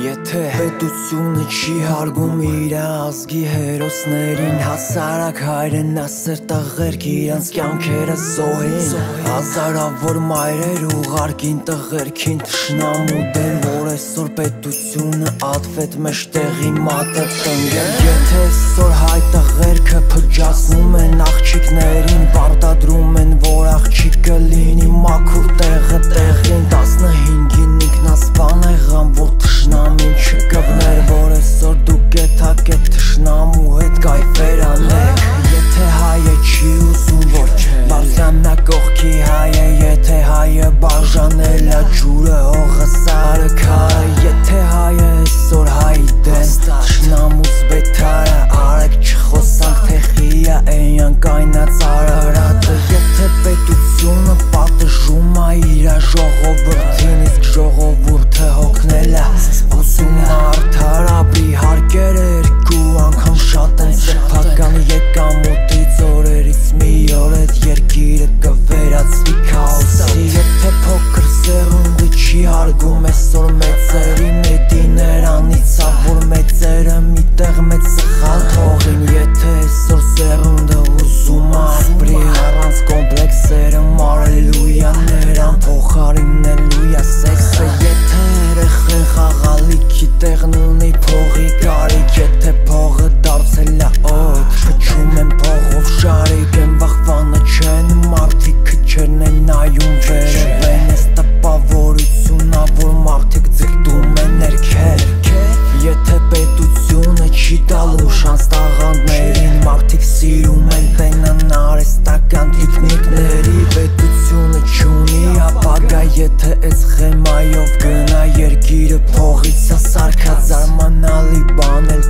Եթե պետությունը չի հարգում իր ազգի հերոսներին, հասարակ հայրենասեր տղերք իրանց կյանքերը զոհին, հազարավոր մայրեր ուղարկին տղերքին թշնամու դեմ, որ այսօր պետությունը ատվեց մեջտեղի մատը տնկել։ Եթե այսօր հայ տղերքը փճացնում են աղջիկներին, պարտադրում են, որ աղջիկը լինի մաքուր տեղը տեղին, 15-ին ինքնասպան եղան, որ թշնամին չկպներ, որ այսօր դուք եթակ թշնամու հետ կայֆեր անեք։ Եթե հայը չի ուզում, որ բարձրանա կողքի հայը, եթե հայը բաժանել է ջուրը, հողը, սարը, քարը, եթե հայը այսօր հայի դեմ թշնամուց բեթարը, արեք չխոսանք թե խիա էնյան կայնած արարատը։ Եթե պետությունը պատժում է իրա ժողովրդին, իսկ ժողովուրդը հոգնել է ուզում արդարապի, հարկերը երկու անգամ շատ են սեփական, եկամուտից օրերից մի օր այդ երկիրը կվերածվի քաոսի։ Եթե փոքր սերունդը չի հարգում այսօր մեծերին, էդիներ անիցավ, որ մեծերը միտեղ մեծ սխալ թողին։ Եթե այսօր սերունդը ուզում է ապրի առանց կոմպլեքսերը, մարելույա նրան փոխարինելույա սեքսը։ Եթե երեխեն խաղալիքի տեղն ունի փողի կարիք, եթե փողը դարձել է օդ, փչում են փողով շարիկ, են վախվանը չեն մարդիկ քչերն են նայում վերև, են ես տպավորությունա, որ մարդիկ ձգտում են ներքեր։ Եթե պետությունը չի տալու շանս տաղանդներին, մարդիկ սիրում են տենան արհեստական տիկնիկների, պետությունը չունի ապագա, եթե այս խեմայով գնա երկիրը փողից սարքած, զարմանալի բան էլ